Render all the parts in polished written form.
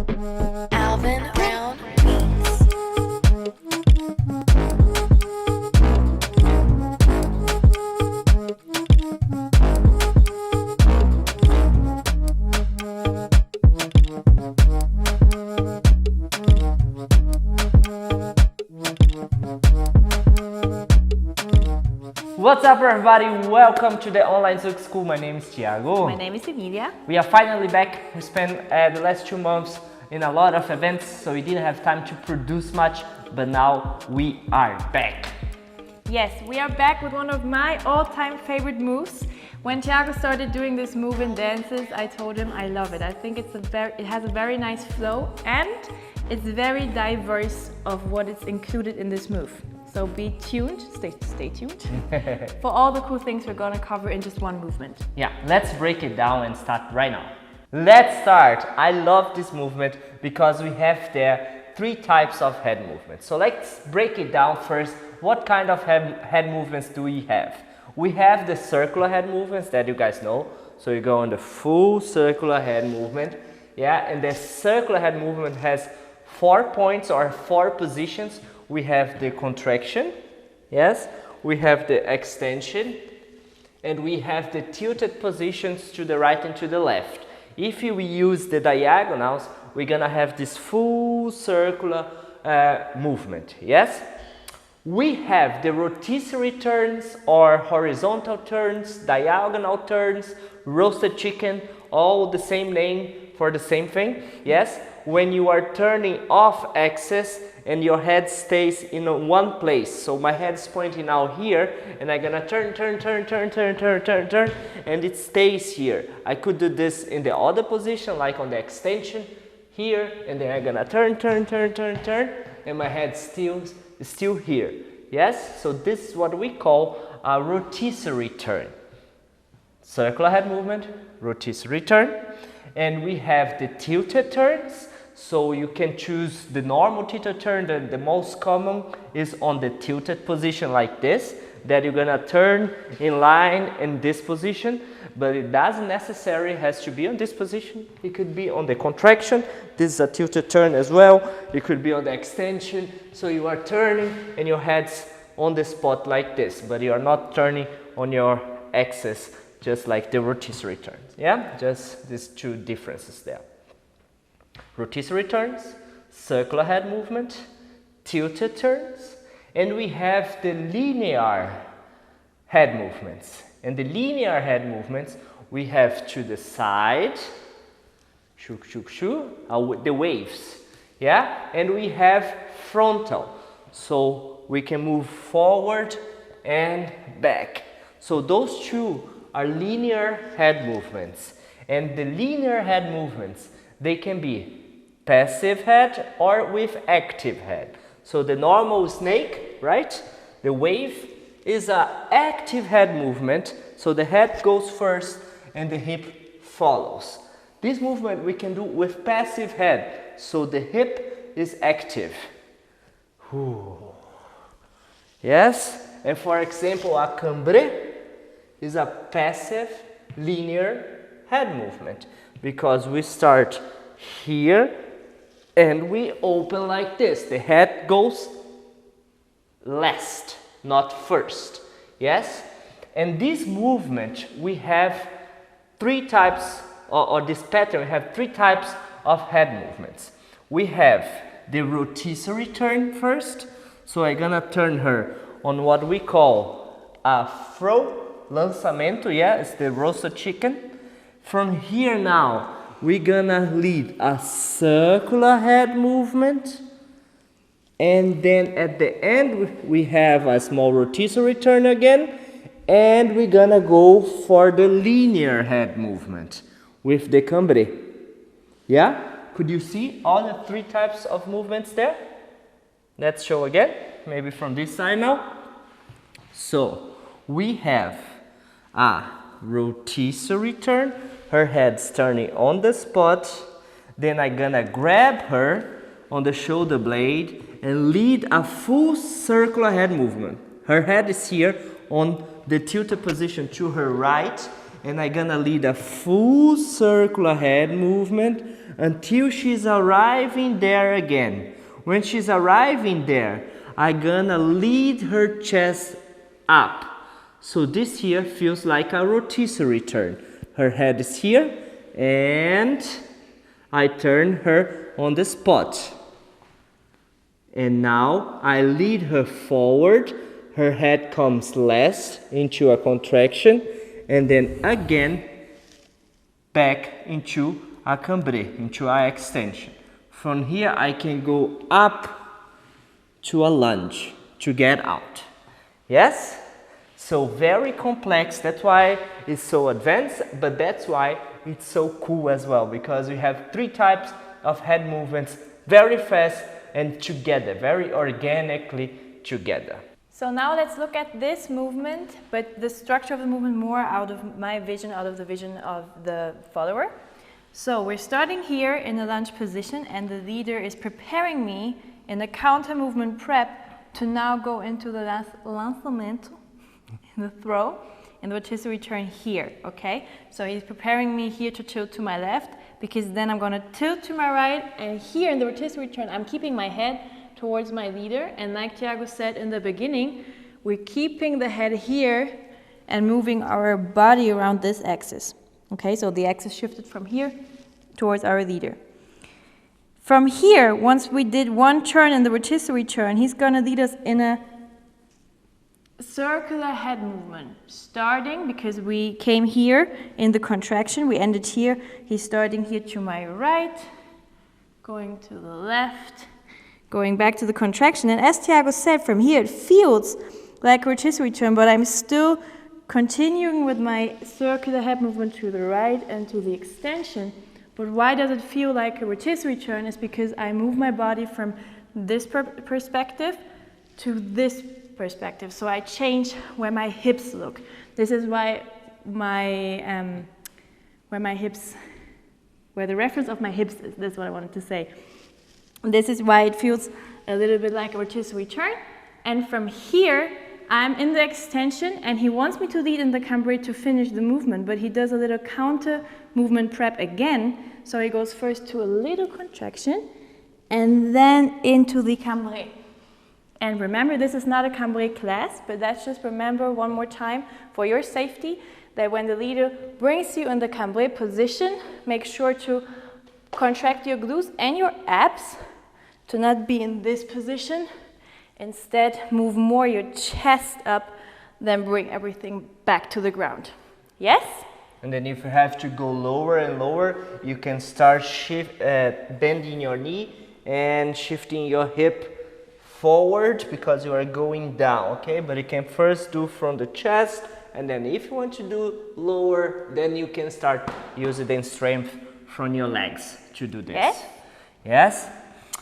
Alvin Brown Beats. What's up everybody, welcome to the online Zouk School. My name is Thiago. My name is Emilia. We are finally back. We spent the last 2 months in a lot of events, so we didn't have time to produce much, but now we are back. Yes, we are back with one of my all-time favorite moves. When Thiago started doing this move in dances, I told him I love it. I think it has a very nice flow and it's very diverse of what is included in this move. So be tuned, stay tuned for all the cool things we're gonna cover in just one movement. Yeah, let's break it down and start right now. Let's start. I love this movement because we have there 3 types of head movements. So let's break it down first. What kind of head movements do we have? We have the circular head movements that you guys know. So you go on the full circular head movement. Yeah, and the circular head movement has 4 points or 4 positions. We have the contraction, yes, we have the extension, and we have the tilted positions to the right and to the left. If we use the diagonals, we're gonna have this full circular movement, yes? We have the rotisserie turns or horizontal turns, diagonal turns, roasted chicken, all the same name for the same thing, yes? When you are turning off axis and your head stays in one place. So my head is pointing out here and I'm gonna turn, and it stays here. I could do this in the other position, like on the extension here, and then I'm gonna turn, and my head is still here. Yes? So this is what we call a rotisserie turn. Circular head movement, rotisserie turn. And we have the tilted turns. So you can choose the normal tilted turn. The most common is on the tilted position like this, that you're gonna turn in line in this position, but it doesn't necessarily has to be on this position. It could be on the contraction. This is a tilted turn as well. It could be on the extension. So you are turning and your head's on the spot like this, but you are not turning on your axis just like the rotisserie turns. Yeah, just these 2 differences there. Rotisserie turns, circular head movement, tilted turns, and we have the linear head movements. And the linear head movements we have to the side, shoo, shoo, shoo, the waves, yeah? And we have frontal, so we can move forward and back. So those 2 are linear head movements. And the linear head movements, they can be passive head or with active head. So the normal snake, right? The wave is an active head movement. So the head goes first and the hip follows. This movement we can do with passive head. So the hip is active. Ooh. Yes? And for example, a cambre is a passive linear head movement because we start here and we open like this. The head goes last, not first. Yes? And this movement, we have 3 types, or this pattern, we have 3 types of head movements. We have the rotisserie turn first. So I'm gonna turn her on what we call a throw lançamento, yeah, it's the roasted chicken. From here now, we're gonna lead a circular head movement, and then at the end we have a small rotisserie turn again, and we're gonna go for the linear head movement with the cambre. Yeah? Could you see all the 3 types of movements there? Let's show again, maybe from this side now. So we have a rotisserie turn. Her head's turning on the spot. Then I'm gonna grab her on the shoulder blade and lead a full circular head movement. Her head is here on the tilted position to her right, and I'm gonna lead a full circular head movement until she's arriving there again. When she's arriving there, I'm gonna lead her chest up. So this here feels like a rotisserie turn. Her head is here, and I turn her on the spot. And now I lead her forward. Her head comes last into a contraction, and then again back into a cambre, into a extension. From here I can go up to a lunge to get out. Yes? So very complex, that's why it's so advanced, but that's why it's so cool as well, because we have 3 types of head movements, very fast and together, very organically together. So now let's look at this movement, but the structure of the movement more out of my vision, out of the vision of the follower. So we're starting here in a lunge position, and the leader is preparing me in the counter movement prep to now go into the lançamento, in the throw, in the rotisserie turn here, okay? So he's preparing me here to tilt to my left, because then I'm gonna tilt to my right, and here in the rotisserie turn, I'm keeping my head towards my leader, and like Thiago said in the beginning, we're keeping the head here and moving our body around this axis. Okay, so the axis shifted from here towards our leader. From here, once we did one turn in the rotisserie turn, he's gonna lead us in a circular head movement, starting because we came here in the contraction, we ended here, he's starting here to my right, going to the left, going back to the contraction, and as Thiago said, from here it feels like a rotisserie turn, but I'm still continuing with my circular head movement to the right and to the extension. But why does it feel like a rotisserie turn? Is because I move my body from this perspective to this perspective. So I change where my hips look. This is why where the reference of my hips is. That's what I wanted to say. This is why it feels a little bit like a rotisserie turn. And from here, I'm in the extension, and he wants me to lead in the cambre to finish the movement, but he does a little counter movement prep again. So he goes first to a little contraction, and then into the cambre. And remember, this is not a cambre class, but let's just remember one more time for your safety that when the leader brings you in the cambre position, make sure to contract your glutes and your abs to not be in this position. Instead, move more your chest up, then bring everything back to the ground. Yes? And then if you have to go lower and lower, you can start bending your knee and shifting your hip forward because you are going down, okay? But you can first do from the chest, and then if you want to do lower, then you can start using the strength from your legs to do this. Yes? Yes?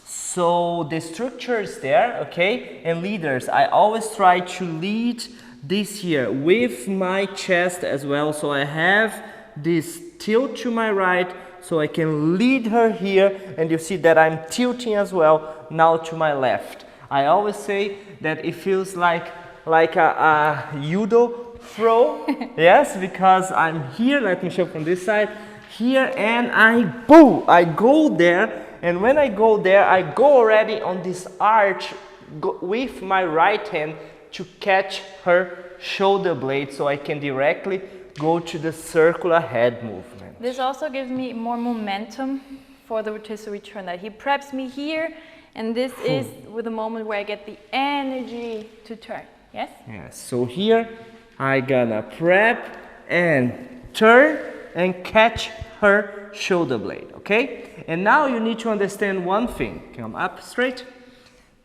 So the structure is there, okay? And leaders, I always try to lead this here with my chest as well. So I have this tilt to my right, so I can lead her here. And you see that I'm tilting as well now to my left. I always say that it feels like a judo throw. Yes, because I'm here, let me show from this side, here, and I go there. And when I go there, I go already on this arch with my right hand to catch her shoulder blade, so I can directly go to the circular head movement. This also gives me more momentum for the rotisserie turn, that he preps me here, and this is with the moment where I get the energy to turn. Yes? Yes. So here I gonna prep and turn and catch her shoulder blade, okay? And now you need to understand one thing. Come up straight.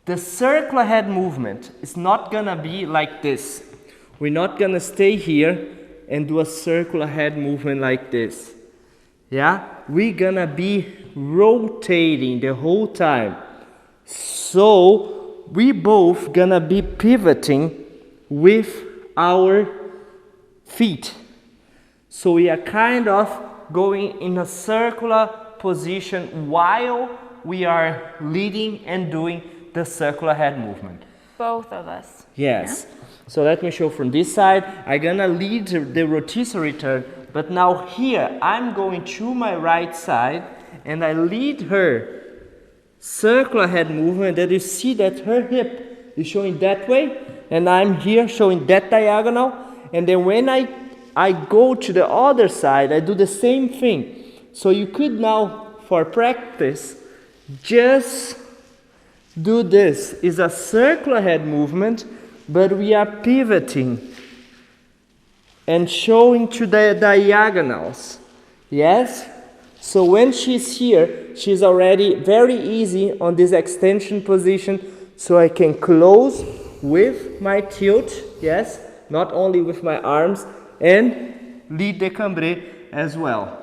The circular head movement is not gonna be like this. We're not gonna stay here and do a circular head movement like this. Yeah? We're gonna be rotating the whole time. So we both gonna be pivoting with our feet. So we are kind of going in a circular position while we are leading and doing the circular head movement. Both of us. Yes. Yeah. So let me show from this side. I'm gonna lead the rotisserie turn But now here, I'm going to my right side and I lead her circular head movement that you see that her hip is showing that way and I'm here showing that diagonal. And then when I go to the other side, I do the same thing. So you could now, for practice, just do this. It's a circular head movement, but we are pivoting and showing to the diagonals. Yes? So when she's here, she's already very easy on this extension position, so I can close with my tilt, yes? Not only with my arms, and lead the cambre as well.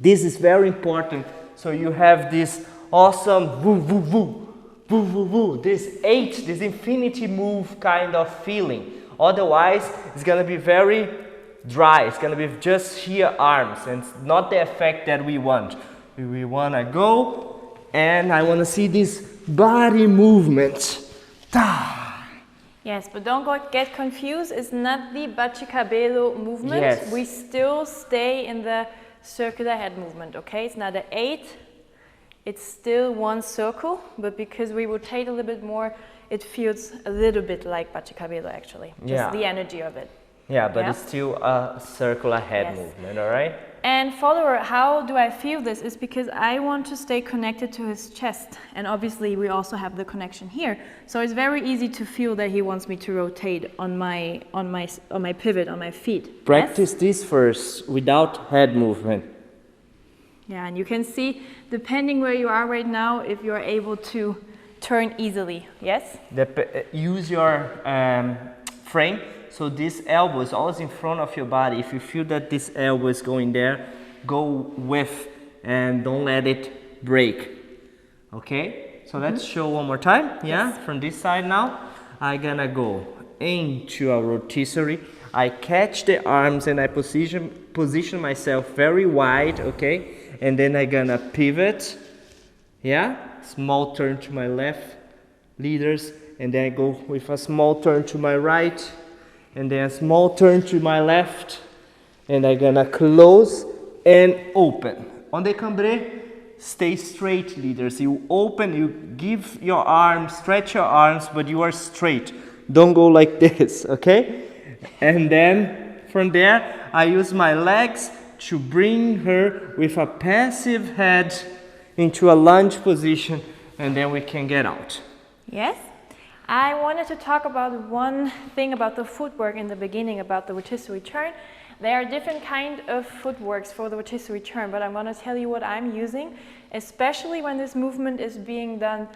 This is very important, so you have this awesome woo woo woo, woo woo woo, this infinity move kind of feeling. Otherwise, it's gonna be very dry. It's gonna be just here arms, and it's not the effect that we want. We wanna go, and I wanna see this body movement. Ta. Yes, but don't get confused. It's not the Bachicabelo movement. Yes. We still stay in the circular head movement, okay? It's not an 8. It's still one circle, but because we rotate a little bit more, it feels a little bit like Bachicabelo actually. Just the energy of it. Yeah, but it's still a circular head movement, all right? And follower, how do I feel this? Is because I want to stay connected to his chest. And obviously we also have the connection here. So it's very easy to feel that he wants me to rotate on my pivot, on my feet. Practice this first without head movement. Yeah, and you can see, depending where you are right now, if you're able to turn easily, yes? Use your frame, so this elbow is always in front of your body. If you feel that this elbow is going there, go with and don't let it break. Okay, so let's show one more time. Yeah, from this side now, I'm gonna go into a rotisserie. I catch the arms and I position myself very wide, okay? And then I'm gonna pivot. Yeah, small turn to my left, leaders, and then I go with a small turn to my right, and then a small turn to my left, and I'm gonna close and open. On the cambre, stay straight, leaders. You open, you give your arms, stretch your arms, but you are straight. Don't go like this, okay? And then from there, I use my legs to bring her with a passive head into a lunge position, and then we can get out. Yes. I wanted to talk about one thing about the footwork in the beginning, about the rotisserie turn. There are different kind of footworks for the rotisserie turn, but I'm going to tell you what I'm using, especially when this movement is being done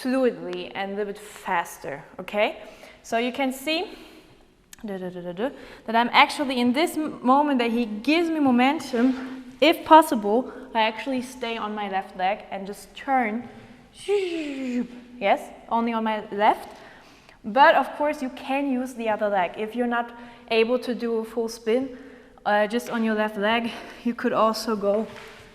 fluidly and a little bit faster, okay? So you can see that I'm actually in this moment that he gives me momentum. If possible, I actually stay on my left leg and just turn. Yes, only on my left. But of course you can use the other leg. If you're not able to do a full spin just on your left leg, you could also go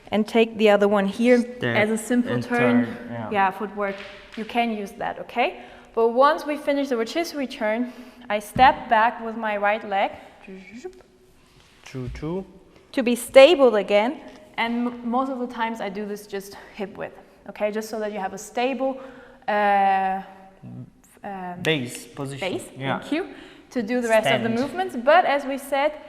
and take the other one here as a simple turn. Yeah, footwork. You can use that, okay? But once we finish the rotisserie turn, I step back with my right leg to be stable again, and most of the times I do this just hip width, okay, just so that you have a stable base position. Thank you, to do the rest of the movements. But as we said,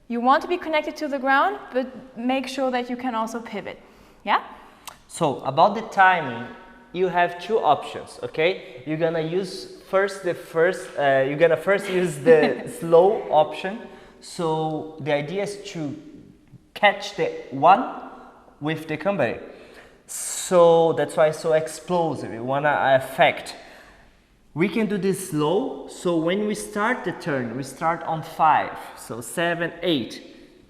you want to be connected to the ground, but make sure that you can also pivot. Yeah? So about the timing, you have two options, okay? You're gonna use first use the slow option. So the idea is to catch the one with the cambre. So that's why it's so explosive. You wanna affect. We can do this slow. So when we start the turn, we start on 5. So 7, 8,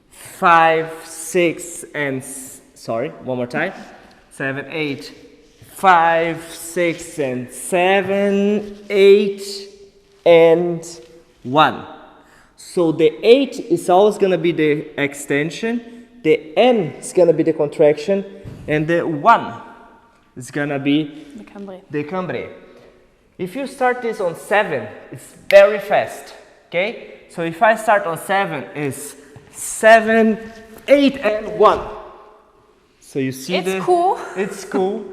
5, 6, and sorry, one more time. 7, 8, 5, 6, and 7, 8, and 1. So the 8 is always going to be the extension, the N is going to be the contraction, and the 1 is going to be the cambre. If you start this on 7, it's very fast, okay? So if I start on 7, it's 7, 8, and 1. So you see It's cool. It's cool,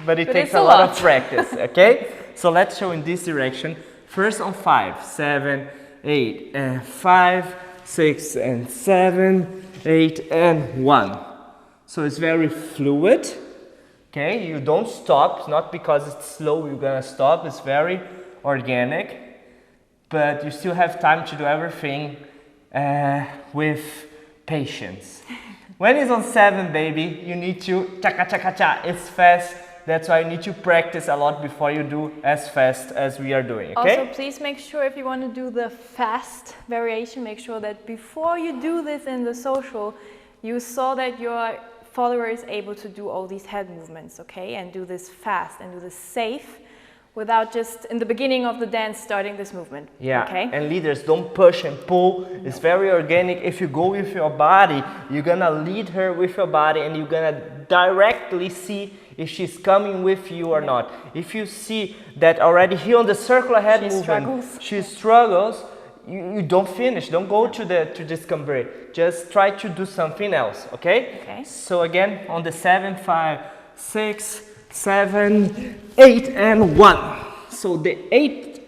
but it But takes it's a a lot lot. of practice, okay? So let's show in this direction. First on 5, 7, 8, and 5, 6, and 7, 8, and 1. So it's very fluid, okay? You don't stop. It's not because it's slow you're gonna stop. It's very organic, but you still have time to do everything with patience. When it's on 7, baby, you need to cha-cha-cha-cha. It's fast. That's why you need to practice a lot before you do as fast as we are doing, okay? Also, please make sure if you want to do the fast variation, make sure that before you do this in the social, you saw that your follower is able to do all these head movements, okay? And do this fast and do this safe without just in the beginning of the dance starting this movement, Yeah, okay? and leaders, don't push and pull. It's very organic. If you go with your body, you're gonna lead her with your body and you're gonna directly see if she's coming with you or not. If you see that already here on the circular head movement, she struggles, you don't finish. Don't go to this Cambre. Just try to do something else, okay? Okay. So again, on the 7, 5, 6, 7, 8, and 1. So the 8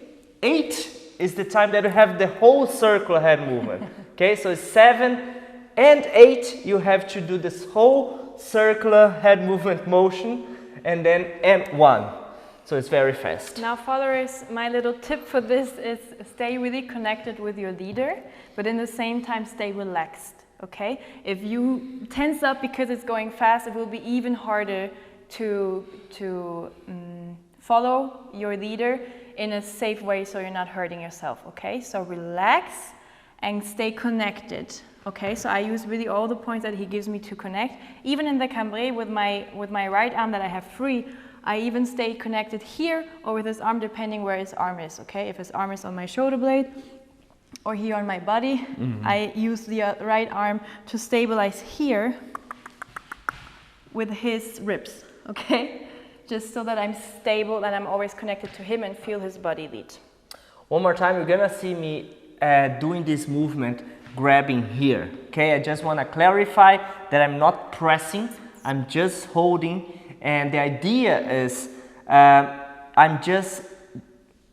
is the time that you have the whole circular head movement. Okay, so 7 and 8, you have to do this whole circular head movement motion, and then and 1. So it's very fast. Now followers, my little tip for this is stay really connected with your leader, but in the same time stay relaxed, okay? If you tense up because it's going fast, it will be even harder to follow your leader in a safe way so you're not hurting yourself, okay? So relax and stay connected, okay? So I use really all the points that he gives me to connect. Even in the Cambre with my right arm that I have free, I even stay connected here or with his arm depending where his arm is, okay? If his arm is on my shoulder blade or here on my body, I use the right arm to stabilize here with his ribs, okay? Just so that I'm stable and I'm always connected to him and feel his body lead. One more time, you're gonna see me doing this movement, grabbing here, okay? I just wanna clarify that I'm not pressing, I'm just holding, and the idea is I'm just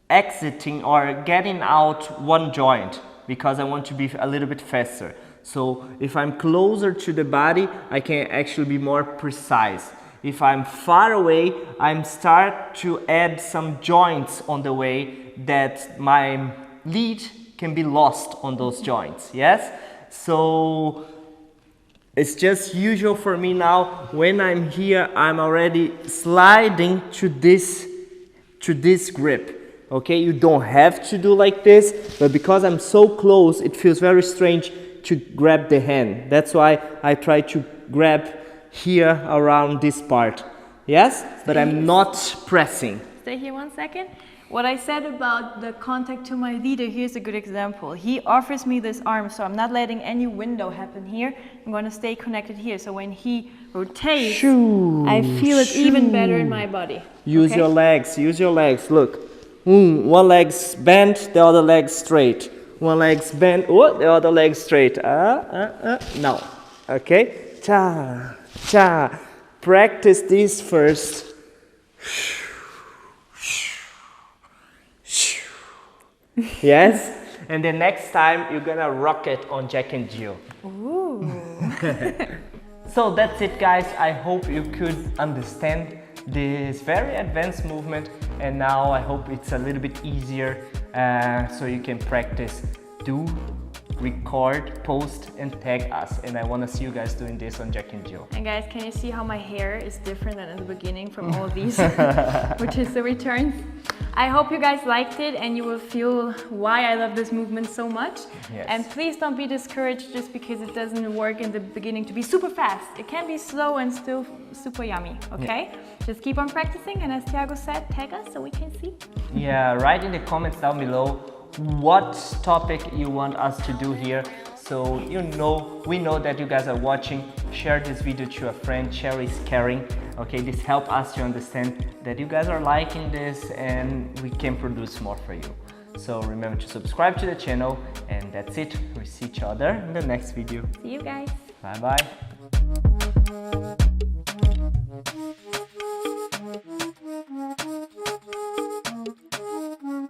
exiting or getting out one joint because I want to be a little bit faster. So if I'm closer to the body, I can actually be more precise. If I'm far away, I'm start to add some joints on the way that my lead can be lost on those joints, yes? So it's just usual for me now, when I'm here, I'm already sliding to this grip, okay? You don't have to do like this, but because I'm so close, it feels very strange to grab the hand. That's why I try to grab here around this part, yes? But I'm not pressing. Stay here 1 second. What I said about the contact to my leader, here's a good example. He offers me this arm, so I'm not letting any window happen here. I'm going to stay connected here, so when he rotates, I feel it even better in my body. Use your legs, look. One leg's bent, the other leg's straight. One leg's bent, the other leg's straight. Now, okay? Cha, cha. Practice this first. Yes? And the next time you're gonna rock it on Jack and Jill. Ooh. So that's it, guys. I hope you could understand this very advanced movement, and now I hope it's a little bit easier so you can practice, do, record, post, and tag us. And I want to see you guys doing this on Jack and Jill. And guys, can you see how my hair is different than in the beginning from all these, which is the returns? I hope you guys liked it and you will feel why I love this movement so much. Yes. And please don't be discouraged just because it doesn't work in the beginning to be super fast. It can be slow and still super yummy, okay? Yeah. Just keep on practicing, and as Thiago said, tag us so we can see. Yeah, write in the comments down below what topic you want us to do here, so we know that you guys are watching. Share this video to a friend. Share is caring, okay? This helps us to understand that you guys are liking this and we can produce more for you. So remember to subscribe to the channel, and that's it. We'll see each other in the next video. See you guys. Bye bye.